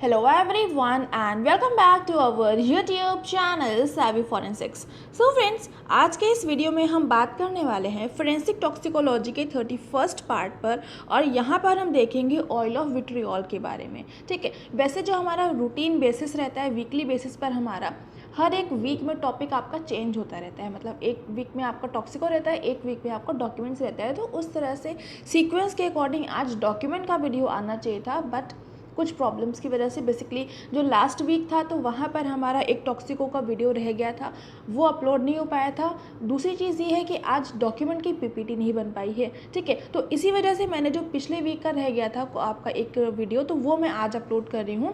Hello everyone and welcome back to our YouTube channel Savvy Forensics। So friends, आज के इस video में हम बात करने वाले हैं फोरेंसिक टॉक्सिकोलॉजी के 31st पार्ट पर और यहाँ पर हम देखेंगे ऑयल ऑफ विट्रियोल के बारे में। ठीक है, वैसे जो हमारा रूटीन बेसिस रहता है, वीकली बेसिस पर हमारा हर एक वीक में टॉपिक आपका चेंज होता रहता है। मतलब एक वीक में आपका टॉक्सिको रहता है, एक वीक में आपका डॉक्यूमेंट्स रहता है। तो उस तरह से सीक्वेंस के अकॉर्डिंग आज डॉक्यूमेंट का वीडियो आना चाहिए था, बट कुछ प्रॉब्लम्स की वजह से बेसिकली जो लास्ट वीक था तो वहाँ पर हमारा एक टॉक्सिको का वीडियो रह गया था, वो अपलोड नहीं हो पाया था। दूसरी चीज़ ये है कि आज डॉक्यूमेंट की पीपीटी नहीं बन पाई है। ठीक है, तो इसी वजह से मैंने जो पिछले वीक का रह गया था आपका एक वीडियो, तो वो मैं आज अपलोड कर रही हूँ।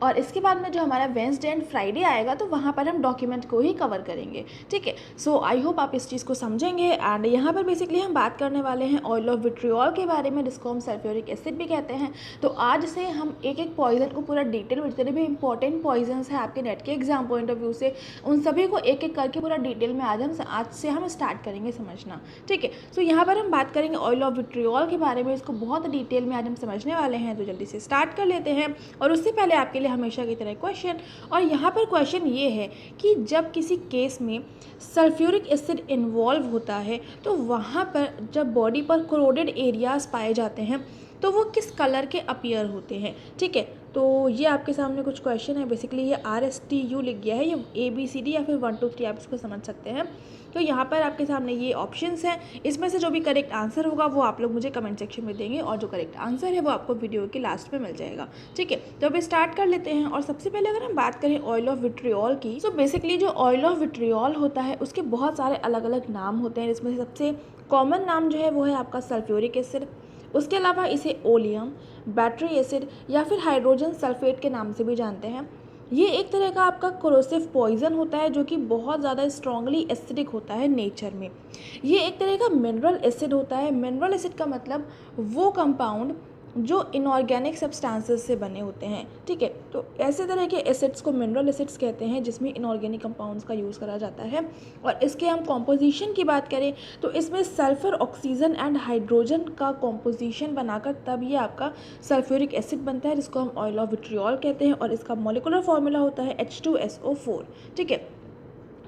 और इसके बाद में जो हमारा वेंसडे एंड फ्राइडे आएगा तो वहाँ पर हम डॉक्यूमेंट को ही कवर करेंगे। ठीक है, सो आई होप आप इस चीज़ को समझेंगे। एंड यहाँ पर बेसिकली हम बात करने वाले हैं ऑयल ऑफ विट्रियोल के बारे में, जिसको हम सल्फ्यूरिक एसिड भी कहते हैं। तो आज से हम एक एक पॉइजन को पूरा डिटेल में, जितने भी इंपॉर्टेंट पॉइजन्स हैं आपके नेट के एग्जाम पॉइंट ऑफ व्यू से, उन सभी को एक एक करके पूरा डिटेल में आज से हम स्टार्ट करेंगे समझना। ठीक है, सो यहाँ पर हम बात करेंगे ऑयल ऑफ विट्रियोल के बारे में, इसको बहुत डिटेल में आज हम समझने वाले हैं। तो जल्दी से स्टार्ट कर लेते हैं। और उससे पहले आपके लिए हमेशा की तरह क्वेश्चन, और यहाँ पर क्वेश्चन ये है कि जब किसी केस में सल्फ्यूरिक एसिड इन्वॉल्व होता है तो वहाँ पर जब बॉडी पर कोरोडेड एरियाज पाए जाते हैं तो वो किस कलर के अपीयर होते हैं। ठीक है, तो ये आपके सामने कुछ क्वेश्चन है। बेसिकली ये RSTU लिख गया है, ये ABCD या फिर 1 2 3 आप इसको समझ सकते हैं। तो यहाँ पर आपके सामने ये ऑप्शंस हैं, इसमें से जो भी करेक्ट आंसर होगा वो आप लोग मुझे कमेंट सेक्शन में देंगे, और जो करेक्ट आंसर है वो आपको वीडियो के लास्ट में मिल जाएगा। ठीक है, तो अभी स्टार्ट कर लेते हैं। और सबसे पहले अगर हम बात करें ऑयल ऑफ विट्रियोल की, तो बेसिकली जो ऑयल ऑफ विट्रियोल होता है उसके बहुत सारे अलग अलग नाम होते हैं, जिसमें से सबसे कॉमन नाम जो है वो है आपका सल्फ्यूरिक एसिड। उसके अलावा इसे ओलियम, बैटरी एसिड या फिर हाइड्रोजन सल्फेट के नाम से भी जानते हैं। ये एक तरह का आपका कोरोसिव पॉइजन होता है जो कि बहुत ज़्यादा स्ट्रांगली एसिडिक होता है नेचर में। ये एक तरह का मिनरल एसिड होता है। मिनरल एसिड का मतलब वो कंपाउंड जो इनऑर्गेनिक सब्सटेंसेस से बने होते हैं। ठीक है, तो ऐसे तरह के एसिड्स को मिनरल एसिड्स कहते हैं, जिसमें इनऑर्गेनिक कंपाउंड्स का यूज़ करा जाता है। और इसके हम कॉम्पोजिशन की बात करें तो इसमें सल्फ़र, ऑक्सीजन एंड हाइड्रोजन का कॉम्पोजिशन बनाकर तब ये आपका सल्फ्यूरिक एसिड बनता है, जिसको हम ऑयल ऑफ विट्रियोल कहते हैं। और इसका मॉलिक्यूलर फार्मूला होता है H2SO4। ठीक है,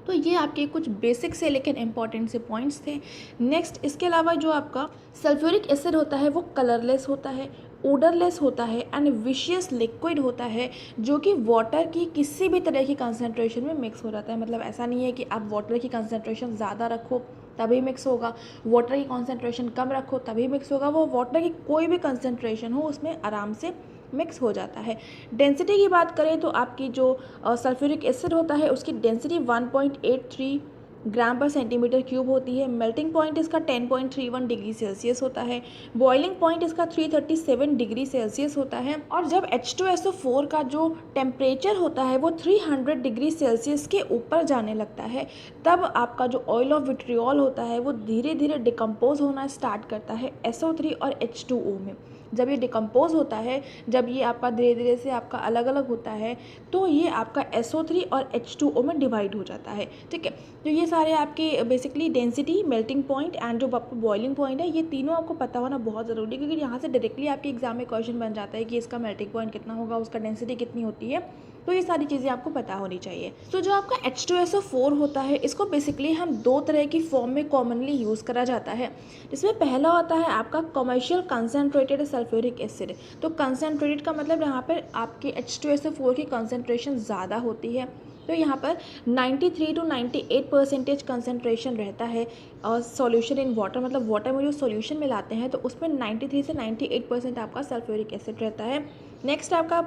तो ये आपके कुछ बेसिक से लेकिन इंपॉर्टेंट से पॉइंट्स थे। नेक्स्ट, इसके अलावा जो आपका सल्फ्यूरिक एसिड होता है वो कलरलेस होता है, ओडरलेस होता है एंड विशियस लिक्विड होता है, जो कि वाटर की किसी भी तरह की कंसंट्रेशन में मिक्स हो जाता है। मतलब ऐसा नहीं है कि आप वाटर की कंसंट्रेशन ज़्यादा रखो तभी मिक्स होगा, वाटर की कंसंट्रेशन कम रखो तभी मिक्स होगा। वो वाटर की कोई भी कंसंट्रेशन हो उसमें आराम से मिक्स हो जाता है। डेंसिटी की बात करें तो आपकी जो सल्फ्यूरिक एसिड होता है उसकी डेंसिटी 1.83 ग्राम पर सेंटीमीटर क्यूब होती है। मेल्टिंग पॉइंट इसका 10.31 डिग्री सेल्सियस होता है। बॉइलिंग पॉइंट इसका 337 डिग्री सेल्सियस होता है। और जब H2SO4 का जो टेम्परेचर होता है वो 300 डिग्री सेल्सियस के ऊपर जाने लगता है, तब आपका जो ऑयल ऑफ विट्रियोल होता है वो धीरे धीरे डिकम्पोज होना स्टार्ट करता है SO3 और H2O में। जब ये डिकम्पोज होता है, जब ये आपका धीरे धीरे से आपका अलग अलग होता है, तो ये आपका SO3 और H2O में डिवाइड हो जाता है। ठीक है, तो ये सारे आपके basically density, melting point and जो आपका बॉइलिंग पॉइंट है, ये तीनों आपको पता होना बहुत ज़रूरी है, क्योंकि यहाँ से डायरेक्टली आपके एग्जाम में क्वेश्चन बन जाता है कि इसका मेल्टिंग पॉइंट कितना होगा, उसका डेंसिटी कितनी होती है। तो ये सारी चीज़ें आपको पता होनी चाहिए। तो जो आपका H2SO4 होता है, इसको बेसिकली हम दो तरह की फॉर्म में कॉमनली यूज़ करा जाता है, जिसमें पहला होता है आपका कमर्शियल कंसनट्रेटेड सल्फ्यूरिक एसिड। तो कंसनट्रेटेड का मतलब यहाँ पर आपके H2SO4 की कंसनट्रेशन ज़्यादा होती है। तो यहाँ पर 93 to 98% कंसनट्रेशन रहता है। और सॉल्यूशन इन वाटर, मतलब वाटर में जो सॉल्यूशन मिलाते हैं तो उसमें 93 से 98% आपका सल्फ्यूरिक एसिड रहता है। नेक्स्ट आपका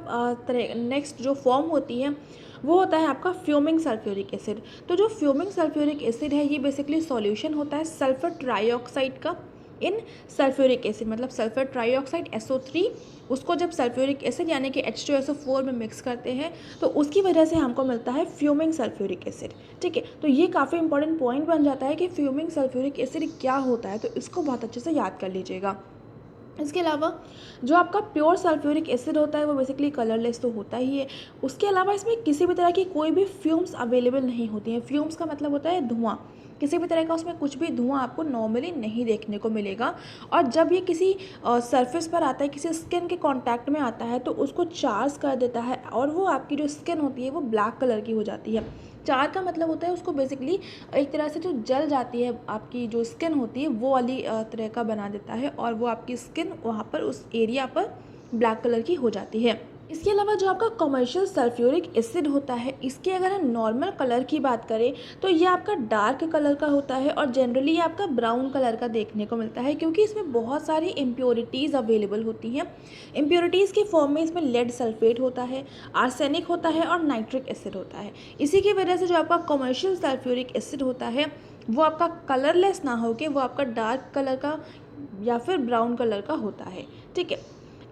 नेक्स्ट जो फॉर्म होती है वो होता है आपका फ्यूमिंग सल्फ्यूरिक एसिड। तो जो फ्यूमिंग सल्फ्यूरिक एसिड है ये बेसिकली सॉल्यूशन होता है सल्फर ट्राईऑक्साइड का इन सल्फ्यूरिक एसिड, मतलब सल्फर ट्राईऑक्साइड SO3, उसको जब सल्फ्यूरिक एसिड यानी कि H2SO4 में मिक्स करते हैं तो उसकी वजह से हमको मिलता है फ्यूमिंग सल्फ्यूरिक एसिड। ठीक है, तो ये काफ़ी इंपॉर्टेंट पॉइंट बन जाता है कि फ्यूमिंग सल्फ्यूरिक एसिड क्या होता है, तो इसको बहुत अच्छे से याद कर लीजिएगा। इसके अलावा जो आपका प्योर सल्फ्यूरिक एसिड होता है वो बेसिकली कलरलेस तो होता ही है। उसके अलावा इसमें किसी भी तरह की कोई भी फ्यूम्स अवेलेबल नहीं होती हैं। फ्यूम्स का मतलब होता है धुआं। किसी भी तरह का उसमें कुछ भी धुआं आपको नॉर्मली नहीं देखने को मिलेगा। और जब ये किसी सरफेस पर आता है, किसी स्किन के कांटेक्ट में आता है, तो उसको चार्ज कर देता है और वो आपकी जो स्किन होती है वो ब्लैक कलर की हो जाती है। चार का मतलब होता है उसको बेसिकली एक तरह से जो जल जाती है आपकी जो स्किन होती है वो वाली तरह का बना देता है और वो आपकी स्किन वहाँ पर उस एरिया पर ब्लैक कलर की हो जाती है। इसके अलावा जो आपका कमर्शियल सल्फ्यूरिक एसिड होता है, इसके अगर हम नॉर्मल कलर की बात करें तो ये आपका डार्क कलर का होता है और जनरली ये आपका ब्राउन कलर का देखने को मिलता है, क्योंकि इसमें बहुत सारी इम्प्योरिटीज़ अवेलेबल होती हैं। इम्प्योरिटीज़ के फॉर्म में इसमें लेड सल्फेट होता है, आर्सेनिक होता है और नाइट्रिक एसिड होता है। इसी की वजह से जो आपका कमर्शियल सल्फ्यूरिक एसिड होता है वो आपका कलरलेस ना होकर वो आपका डार्क कलर का या फिर ब्राउन कलर का होता है। ठीक है,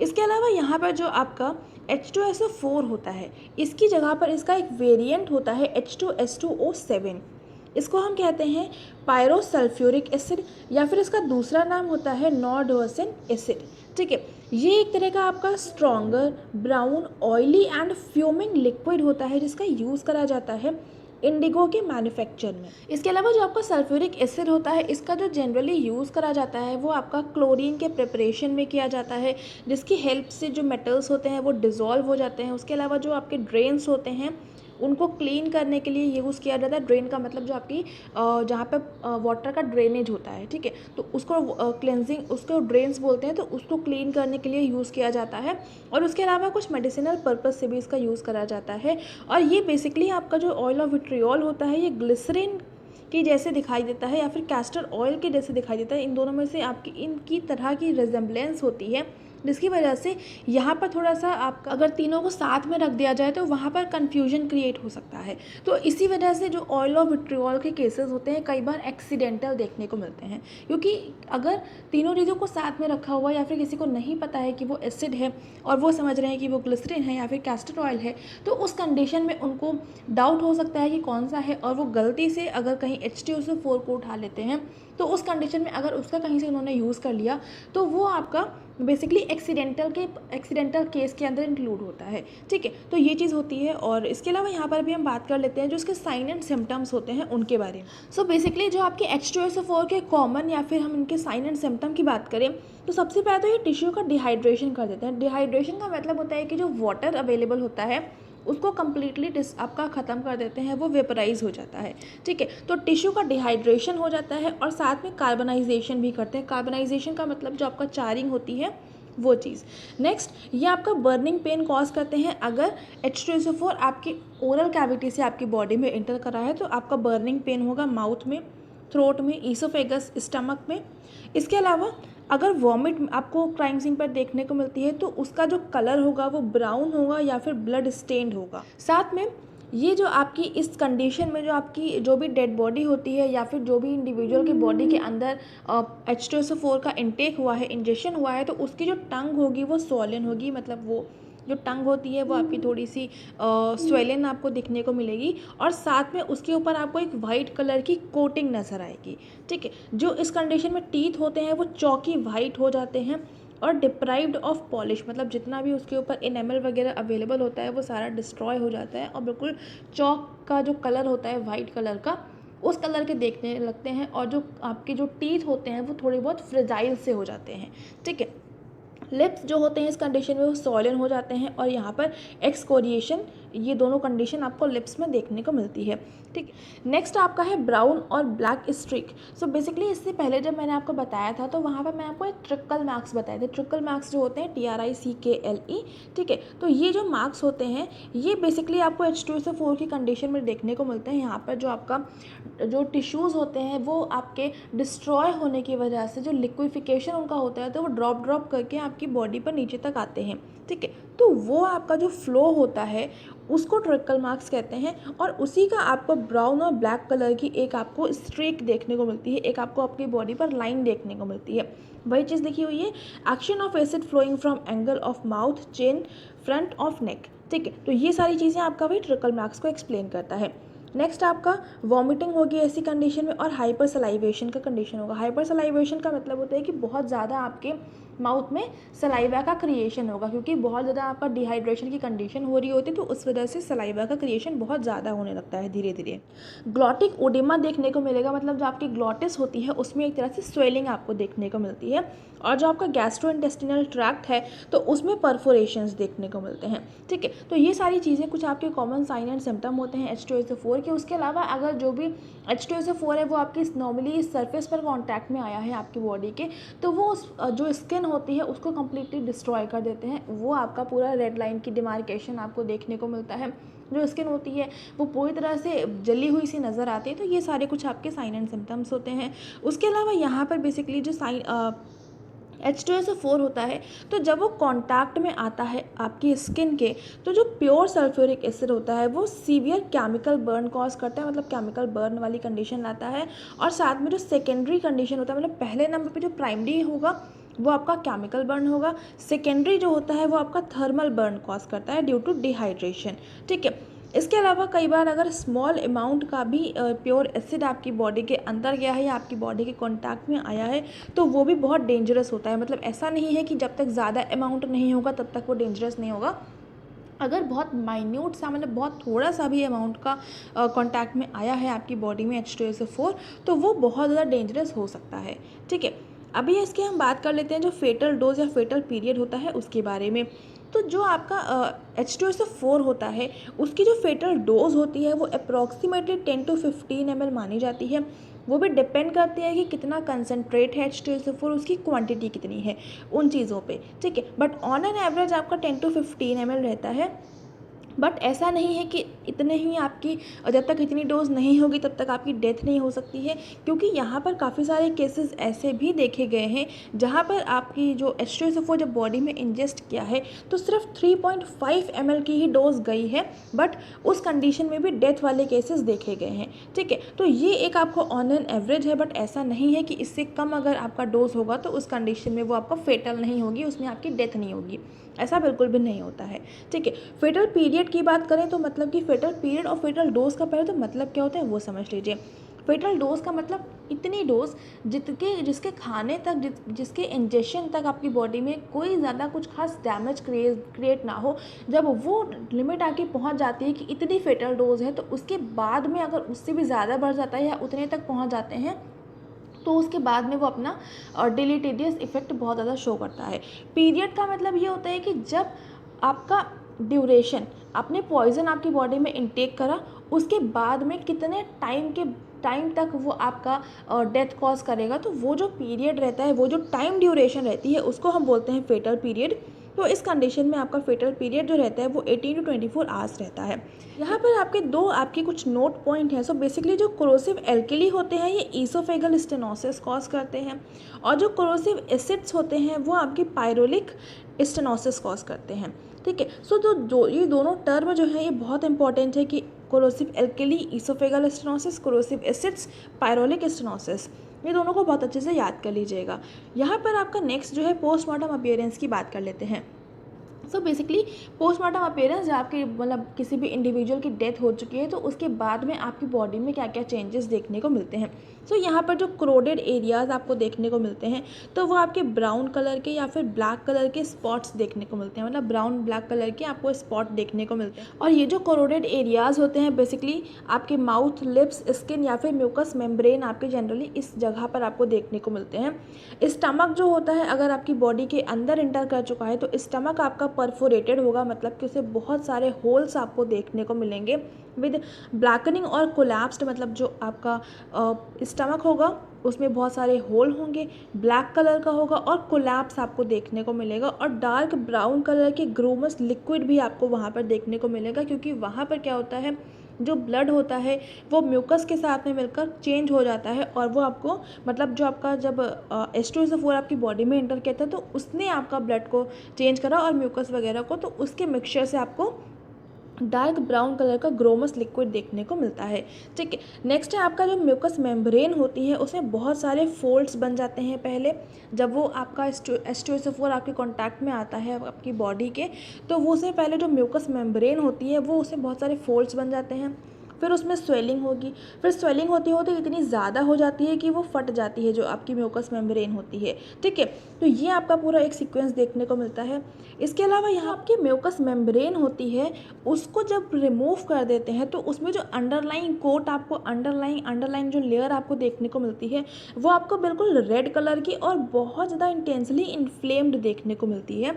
इसके अलावा यहाँ पर जो आपका H2SO4 होता है, इसकी जगह पर इसका एक वेरिएंट होता है H2S2O7। इसको हम कहते हैं पायरोसल्फ्यूरिक एसिड या फिर इसका दूसरा नाम होता है नॉर्डोसन एसिड। ठीक है, ये एक तरह का आपका stronger brown oily and fuming liquid होता है जिसका यूज़ करा जाता है इंडिगो के मैन्युफैक्चर में। इसके अलावा जो आपका सल्फ्यूरिक एसिड होता है, इसका जो जनरली यूज़ करा जाता है वो आपका क्लोरीन के प्रिपरेशन में किया जाता है, जिसकी हेल्प से जो मेटल्स होते हैं वो डिज़ोल्व हो जाते हैं। उसके अलावा जो आपके ड्रेन्स होते हैं उनको क्लीन करने के लिए यूज़ किया जाता है। ड्रेन का मतलब जो आपकी जहाँ पे वाटर का ड्रेनेज होता है, ठीक है, तो उसको क्लेंजिंग उसको ड्रेन्स बोलते हैं, तो उसको क्लीन करने के लिए यूज़ किया जाता है। और उसके अलावा कुछ मेडिसिनल पर्पज़ से भी इसका यूज़ करा जाता है। और ये बेसिकली आपका जो ऑयल ऑफ विट्रियोल होता है ये ग्लिसरीन की जैसे दिखाई देता है या फिर कैस्टर ऑयल के जैसे दिखाई देता है। इन दोनों में से आपकी इनकी तरह की रिजेम्बलेंस होती है, जिसकी वजह से यहाँ पर थोड़ा सा आपका अगर तीनों को साथ में रख दिया जाए तो वहाँ पर कन्फ्यूजन क्रिएट हो सकता है। तो इसी वजह से जो ऑयल ऑफ विट्रियोल के केसेस होते हैं कई बार एक्सीडेंटल देखने को मिलते हैं, क्योंकि अगर तीनों चीज़ों को साथ में रखा हुआ या फिर किसी को नहीं पता है कि वो एसिड है और वो समझ रहे हैं कि वो ग्लिसरीन है या फिर कैस्टर ऑयल है, तो उस कंडीशन में उनको डाउट हो सकता है कि कौन सा है, और वो गलती से अगर कहीं H2SO4 को उठा लेते हैं तो उस कंडीशन में अगर उसका कहीं से उन्होंने यूज़ कर लिया तो वो आपका बेसिकली एक्सीडेंटल केस के अंदर इंक्लूड होता है। ठीक है, तो ये चीज़ होती है। और इसके अलावा यहाँ पर भी हम बात कर लेते हैं जो इसके साइन एंड सिम्टम्स होते हैं उनके बारे में। सो बेसिकली जो आपके H2SO4 के कॉमन या फिर हम इनके साइन एंड सिम्टम की बात करें तो सबसे पहले तो ये टिश्यू का डिहाइड्रेशन कर देते हैं। डिहाइड्रेशन का मतलब होता है कि जो वाटर अवेलेबल होता है उसको कम्प्लीटली आपका ख़त्म कर देते हैं, वो वेपराइज हो जाता है। ठीक है, तो टिश्यू का डिहाइड्रेशन हो जाता है और साथ में कार्बनाइजेशन भी करते हैं। कार्बनाइजेशन का मतलब जो आपका चारिंग होती है वो चीज़। नेक्स्ट, ये आपका बर्निंग पेन कॉज करते हैं। अगर H2SO4 आपकी ओरल कैविटी से आपकी बॉडी में एंटर करा है तो आपका बर्निंग पेन होगा माउथ में, थ्रोट में, ईसोफेगस, स्टमक में। इसके अलावा अगर वॉमिट आपको क्राइम सीन पर देखने को मिलती है तो उसका जो कलर होगा वो ब्राउन होगा या फिर ब्लड स्टेन्ड होगा। साथ में ये जो आपकी इस कंडीशन में जो आपकी जो भी डेड बॉडी होती है या फिर जो भी इंडिविजुअल की बॉडी के अंदर H2SO4 का इंटेक हुआ है, इंजेक्शन हुआ है, तो उसकी जो टंग होगी वो स्वॉलन होगी। मतलब वो जो टंग होती है वो आपकी थोड़ी सी स्वेलन आपको दिखने को मिलेगी और साथ में उसके ऊपर आपको एक वाइट कलर की कोटिंग नज़र आएगी। ठीक है, जो इस कंडीशन में टीथ होते हैं वो चौकी वाइट हो जाते हैं और डिप्राइव्ड ऑफ पॉलिश, मतलब जितना भी उसके ऊपर इनेमल वगैरह अवेलेबल होता है वो सारा डिस्ट्रॉय हो जाता है और बिल्कुल चौक का जो कलर होता है वाइट कलर का उस कलर के देखने लगते हैं। और जो आपके जो टीथ होते हैं वो थोड़े बहुत फ्रेजाइल से हो जाते हैं। ठीक है, लिप्स जो होते हैं इस कंडीशन में वो सॉलिन हो जाते हैं और यहाँ पर एक्सकोरिएशन, ये दोनों कंडीशन आपको लिप्स में देखने को मिलती है। ठीक है, नेक्स्ट आपका है ब्राउन और ब्लैक स्ट्रिक। सो बेसिकली इससे पहले जब मैंने आपको बताया था तो वहाँ पर मैं आपको एक ट्रिकल मार्क्स बताए थे। ट्रिकल मार्क्स जो होते हैं TRICKLE। ठीक है, तो ये जो मार्क्स होते हैं ये बेसिकली आपको H2SO4 की कंडीशन में देखने को मिलते हैं। यहाँ पर जो आपका जो टिश्यूज़ होते हैं वो आपके डिस्ट्रॉय होने की वजह से जो लिक्विफिकेशन उनका होता है तो वो ड्रॉप करके आपकी बॉडी पर नीचे तक आते हैं। ठीक है, तो वो आपका जो फ्लो होता है उसको ट्रिकल मार्क्स कहते हैं और उसी का आपको ब्राउन और ब्लैक कलर की एक आपको स्ट्रीक देखने को मिलती है, एक आपको आपकी बॉडी पर लाइन देखने को मिलती है। वही चीज़ लिखी हुई है, action of acid flowing from angle of mouth, chin, front of neck. ठीक है, तो ये सारी चीज़ें आपका वही ट्रिकल मार्क्स को एक्सप्लेन करता है। नेक्स्ट आपका वॉमिटिंग होगी ऐसी कंडीशन में और हाइपर सलाइवेशन का कंडीशन होगा। हाइपर सलाइवेशन का मतलब होता है कि बहुत ज़्यादा आपके माउथ में सलाइवा का क्रिएशन होगा, क्योंकि बहुत ज़्यादा आपका डिहाइड्रेशन की कंडीशन हो रही होती है, तो उस वजह से सलाइवा का क्रिएशन बहुत ज़्यादा होने लगता है धीरे धीरे। ग्लॉटिक ओडेमा देखने को मिलेगा, मतलब जो आपकी ग्लॉटिस होती है उसमें एक तरह से स्वेलिंग आपको देखने को मिलती है। और जो आपका गैस्ट्रोइंटेस्टिनल ट्रैक्ट है तो उसमें परफोरेशंस देखने को मिलते हैं। ठीक है, तो ये सारी चीज़ें कुछ आपके कॉमन साइन एंड सिम्टम होते हैं H2SO4 के। उसके अलावा अगर जो भी H2SO4 है वो आपकी नॉर्मली सरफेस पर कॉन्टैक्ट में आया है आपकी बॉडी के, तो वो जो स्किन होती है उसको कम्प्लीटली डिस्ट्रॉय कर देते हैं। वो आपका पूरा रेड लाइन की डिमार्केशन आपको देखने को मिलता है, जो स्किन होती है वो पूरी तरह से जली हुई सी नज़र आती है। तो ये सारे कुछ आपके साइन एंड सिम्टम्स होते हैं। उसके अलावा यहाँ पर बेसिकली जो H2SO4 होता है, तो जब वो कांटेक्ट में आता है आपकी स्किन के, तो जो प्योर सल्फ्यूरिक एसिड होता है वो सीवियर केमिकल बर्न कॉज करता है, मतलब केमिकल बर्न वाली कंडीशन लाता है। और साथ में जो सेकेंडरी कंडीशन होता है, मतलब पहले नंबर पे जो प्राइमरी होगा वो आपका केमिकल बर्न होगा, सेकेंडरी जो होता है वो आपका थर्मल बर्न कॉज करता है ड्यू टू डिहाइड्रेशन। ठीक है, इसके अलावा कई बार अगर स्मॉल अमाउंट का भी प्योर एसिड आपकी बॉडी के अंदर गया है या आपकी बॉडी के कांटेक्ट में आया है तो वो भी बहुत डेंजरस होता है। मतलब ऐसा नहीं है कि जब तक ज़्यादा अमाउंट नहीं होगा तब तक वो डेंजरस नहीं होगा। अगर बहुत माइन्यूट सा, मतलब बहुत थोड़ा सा भी अमाउंट का कांटेक्ट में आया है आपकी बॉडी में H2SO4, तो वो बहुत ज़्यादा डेंजरस हो सकता है। ठीक है, अभी इसकी हम बात कर लेते हैं जो फेटल डोज या फेटल पीरियड होता है उसके बारे में। तो जो आपका H2SO4 होता है उसकी जो फेटल डोज होती है वो अप्रॉक्सीमेटली 10 to 15 ml मानी जाती है। वो भी डिपेंड करती है कि कितना कंसनट्रेट है H2SO4, उसकी क्वांटिटी कितनी है उन चीज़ों पे। ठीक है, बट ऑन एन एवरेज आपका 10 to 15 ml रहता है। बट ऐसा नहीं है कि इतने ही आपकी, जब तक इतनी डोज नहीं होगी तब तक आपकी डेथ नहीं हो सकती है, क्योंकि यहाँ पर काफ़ी सारे केसेस ऐसे भी देखे गए हैं जहाँ पर आपकी जो H2SO4 जब बॉडी में इंजेस्ट किया है तो सिर्फ 3.5 ml की ही डोज गई है, बट उस कंडीशन में भी डेथ वाले केसेस देखे गए हैं। ठीक है, तो ये एक आपको ऑन एन एवरेज है, बट ऐसा नहीं है कि इससे कम अगर आपका डोज होगा तो उस कंडीशन में वो आपका फेटल नहीं होगी, उसमें आपकी डेथ नहीं होगी, ऐसा बिल्कुल भी नहीं होता है। ठीक है, फेटल पीरियड की बात करें तो मतलब कि फेटल पीरियड और फेटल डोज का पहले तो मतलब क्या होता है वो समझ लीजिए। फेटल डोज का मतलब इतनी डोज जिसके खाने तक, जिसके इंजेक्शन तक आपकी बॉडी में कोई ज़्यादा कुछ खास डैमेज क्रिएट ना हो। जब वो लिमिट आके पहुंच जाती है कि इतनी फेटल डोज है, तो उसके बाद में अगर उससे भी ज़्यादा बढ़ जाता है या उतने तक पहुँच जाते हैं तो उसके बाद में वो अपना डिलीटेरियस इफेक्ट बहुत ज़्यादा शो करता है। पीरियड का मतलब ये होता है कि जब आपका ड्यूरेशन, आपने पॉइजन आपकी बॉडी में इनटेक करा, उसके बाद में कितने टाइम तक वो आपका डेथ कॉज करेगा, तो वो जो पीरियड रहता है, वो जो टाइम ड्यूरेशन रहती है उसको हम बोलते हैं फेटल पीरियड। तो इस कंडीशन में आपका फेटल पीरियड जो रहता है वो 18 to 24 आवर्स रहता है। यहाँ पर आपके कुछ नोट पॉइंट हैं। सो बेसिकली जो कोरोसिव एल्केली होते हैं ये ईसोफेगल स्टेनोसिस कॉज करते हैं, और जो कोरोसिव एसिड्स होते हैं वो आपकी पायरोलिक स्टेनोसिस कॉज करते हैं। ठीक है, सो जो ये दोनों टर्म जो है ये बहुत इंपॉर्टेंट है कि corrosive alkali, oesophageal stenosis, corrosive acids, pyloric stenosis, ये दोनों को बहुत अच्छे से याद कर लीजिएगा। यहाँ पर आपका नेक्स्ट जो है पोस्टमार्टम अपीयरेंस की बात कर लेते हैं। सो बेसिकली पोस्टमार्टम अपीयरेंस जब आपके मतलब किसी भी इंडिविजुअल की डेथ हो चुकी है तो उसके बाद में आपकी बॉडी में क्या क्या चेंजेस देखने को मिलते हैं। सो यहाँ पर जो क्रोडेड एरियाज़ आपको देखने को मिलते हैं तो वो आपके ब्राउन कलर के या फिर ब्लैक कलर के स्पॉट्स देखने को मिलते हैं, मतलब ब्राउन ब्लैक कलर के आपको स्पॉट देखने को मिलते हैं। और ये जो क्रोडेड एरियाज़ होते हैं बेसिकली आपके माउथ, लिप्स, स्किन या फिर म्यूकस मेम्ब्रेन आपके जनरली इस जगह पर आपको देखने को मिलते हैं। स्टमक जो होता है अगर आपकी बॉडी के अंदर इंटर कर चुका है तो स्टमक आपका परफोरेटेड होगा, मतलब कि उसे बहुत सारे होल्स आपको देखने को मिलेंगे विद ब्लैकनिंग और कोलैप्स्ड, मतलब जो आपका स्टमक होगा उसमें बहुत सारे होल होंगे, ब्लैक कलर का होगा और कोलैप्स आपको देखने को मिलेगा, और डार्क ब्राउन कलर के ग्रोमस लिक्विड भी आपको वहाँ पर देखने को मिलेगा, क्योंकि वहाँ पर क्या होता है जो ब्लड होता है वो म्यूकस के साथ में मिलकर चेंज हो जाता है, और वो आपको मतलब जो आपका जब H2SO4 आपकी बॉडी में एंटर किया था तो उसने आपका ब्लड को चेंज करा और म्यूकस वगैरह को, तो उसके मिक्सचर से आपको डार्क ब्राउन कलर का ग्रोमस लिक्विड देखने को मिलता है। ठीक है, नेक्स्ट है आपका जो म्यूकस मेम्ब्रेन होती है उसमें बहुत सारे फोल्ड्स बन जाते हैं। पहले जब वो आपका H2SO4 आपके कांटेक्ट में आता है आपकी बॉडी के, तो वो उससे पहले जो म्यूकस मेम्ब्रेन होती है वो उसमें बहुत सारे फोल्ड्स बन जाते हैं। फिर उसमें स्वेलिंग होगी, फिर स्वेलिंग होती होती इतनी ज़्यादा हो जाती है कि वो फट जाती है जो आपकी म्यूकस मेम्ब्रेन होती है, ठीक है। तो ये आपका पूरा एक सीक्वेंस देखने को मिलता है। इसके अलावा यहाँ आपकी म्यूकस मेम्ब्रेन होती है, उसको जब रिमूव कर देते हैं तो उसमें जो अंडरलाइन कोट आपको अंडरलाइन जो लेयर आपको देखने को मिलती है वो आपको बिल्कुल रेड कलर की और बहुत ज़्यादा इंटेंसली इन्फ्लेम्ड देखने को मिलती है।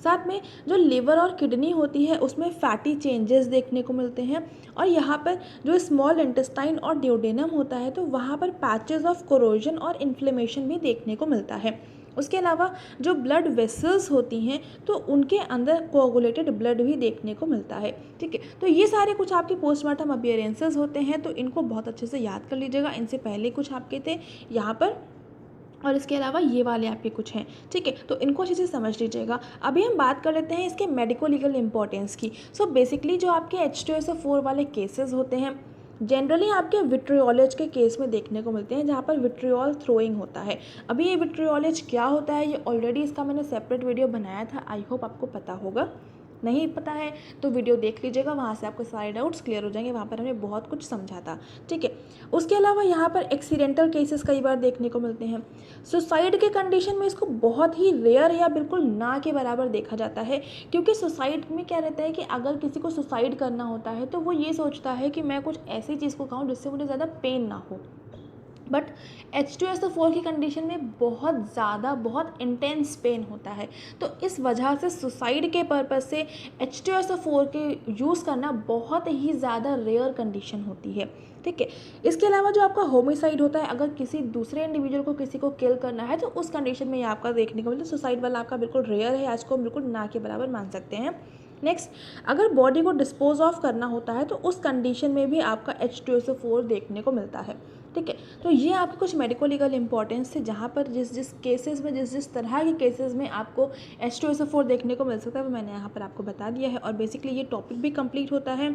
साथ में जो लिवर और किडनी होती है उसमें फैटी चेंजेस देखने को मिलते हैं, और यहाँ पर जो स्मॉल इंटेस्टाइन और ड्यूडेनम होता है तो वहाँ पर पैचेस ऑफ कोरोजन और इन्फ्लेमेशन भी देखने को मिलता है। उसके अलावा जो ब्लड वेसल्स होती हैं तो उनके अंदर कोआगुलेटेड ब्लड भी देखने को मिलता है, ठीक है। तो ये सारे कुछ आपके पोस्टमार्टम अपीयरेंसेस होते हैं, तो इनको बहुत अच्छे से याद कर लीजिएगा। इनसे पहले कुछ आपके थे यहाँ पर, और इसके अलावा ये वाले आपके कुछ हैं, ठीक है। तो इनको अच्छे से समझ लीजिएगा। अभी हम बात कर लेते हैं इसके मेडिको लीगल इंपॉर्टेंस की। सो बेसिकली जो आपके H2SO4 वाले केसेस होते हैं जनरली आपके विट्रियोलेज के केस में देखने को मिलते हैं, जहाँ पर विट्रियोल थ्रोइंग होता है। अभी ये विट्रियोलेज क्या होता है ये ऑलरेडी इसका मैंने सेपरेट वीडियो बनाया था, आई होप आपको पता होगा। नहीं पता है तो वीडियो देख लीजिएगा, वहाँ से आपको सारे डाउट्स क्लियर हो जाएंगे। वहाँ पर हमने बहुत कुछ समझा था, ठीक है। उसके अलावा यहाँ पर एक्सीडेंटल केसेस कई बार देखने को मिलते हैं। सुसाइड के कंडीशन में इसको बहुत ही रेयर या बिल्कुल ना के बराबर देखा जाता है, क्योंकि सुसाइड में क्या रहता है कि अगर किसी को सुसाइड करना होता है तो वो ये सोचता है कि मैं कुछ ऐसी चीज़ को खाऊं जिससे मुझे ज़्यादा पेन ना हो। बट H2SO4 की कंडीशन में बहुत ज़्यादा बहुत इंटेंस पेन होता है, तो इस वजह से सुसाइड के पर्पज़ से H2SO4 के यूज़ करना बहुत ही ज़्यादा रेयर कंडीशन होती है, ठीक है। इसके अलावा जो आपका होमिसाइड होता है, अगर किसी दूसरे इंडिविजुअल को किसी को किल करना है तो उस कंडीशन में ये आपका देखने को मिलता है। सुसाइड वाला आपका बिल्कुल रेयर है, आज को हम बिल्कुल ना के बराबर मान सकते हैं। नेक्स्ट, अगर बॉडी को डिस्पोज ऑफ करना होता है तो उस कंडीशन में भी आपका H2SO4 देखने को मिलता है, ठीक है। तो ये आपके कुछ मेडिको लीगल इंपॉर्टेंस थे, जहाँ पर जिस केसेस में जिस तरह के केसेस में आपको H2SO4 देखने को मिल सकता है वो मैंने यहाँ पर आपको बता दिया है। और बेसिकली ये टॉपिक भी कंप्लीट होता है,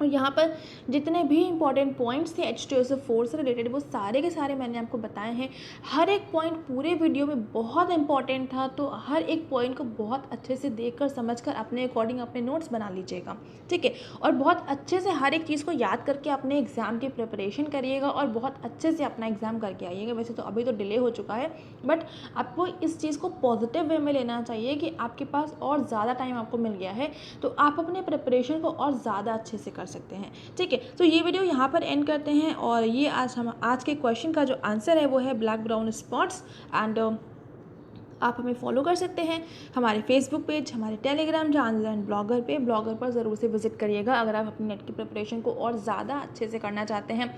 और यहाँ पर जितने भी इंपॉर्टेंट पॉइंट्स थे H2SO4 से रिलेटेड वो सारे के सारे मैंने आपको बताए हैं। हर एक पॉइंट पूरे वीडियो में बहुत इंपॉर्टेंट था, तो हर एक पॉइंट को बहुत अच्छे से देखकर समझकर अपने अकॉर्डिंग अपने नोट्स बना लीजिएगा, ठीक है। और बहुत अच्छे से हर एक चीज़ को याद करके अपने एग्ज़ाम की प्रिपरेशन करिएगा और बहुत अच्छे से अपना एग्ज़ाम करके आइएगा। वैसे तो अभी तो डिले हो चुका है, बट आपको इस चीज़ को पॉजिटिव वे में लेना चाहिए कि आपके पास और ज़्यादा टाइम आपको मिल गया है, तो आप अपने प्रिपरेशन को और ज़्यादा अच्छे से कर सकते हैं, ठीक है। तो ये वीडियो यहाँ पर एंड करते हैं, और ये आज के क्वेश्चन का जो आंसर है वो है ब्लैक ब्राउन स्पॉट्स। एंड आप हमें फॉलो कर सकते हैं हमारे फेसबुक पेज, हमारे टेलीग्राम चैनल एंड ब्लॉगर पर ज़रूर से विजिट करिएगा। अगर आप अपनी नेट की प्रिपरेशन को और ज़्यादा अच्छे से करना चाहते हैं,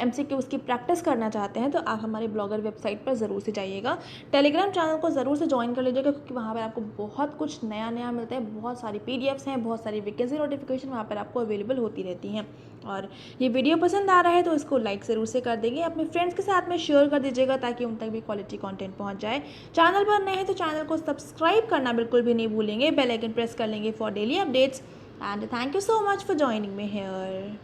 MCQ की प्रैक्टिस करना चाहते हैं, तो आप हमारे ब्लॉगर वेबसाइट पर ज़रूर से जाइएगा। टेलीग्राम चैनल को ज़रूर से ज्वाइन कर लीजिएगा, क्योंकि वहाँ पर आपको बहुत कुछ नया मिलता है। बहुत सारी PDFs हैं, बहुत सारी वैकेंसी नोटिफिकेशन वहाँ पर आपको अवेलेबल होती रहती हैं। और ये वीडियो पसंद आ रहा है तो इसको लाइक ज़रूर से कर देंगे, अपने फ्रेंड्स के साथ में शेयर कर दीजिएगा ताकि उन तक भी क्वालिटी कंटेंट पहुंच जाए। चैनल पर नए हैं तो चैनल को सब्सक्राइब करना बिल्कुल भी नहीं भूलेंगे, बेल आइकन प्रेस कर लेंगे for daily updates. And thank you so much for joining me here.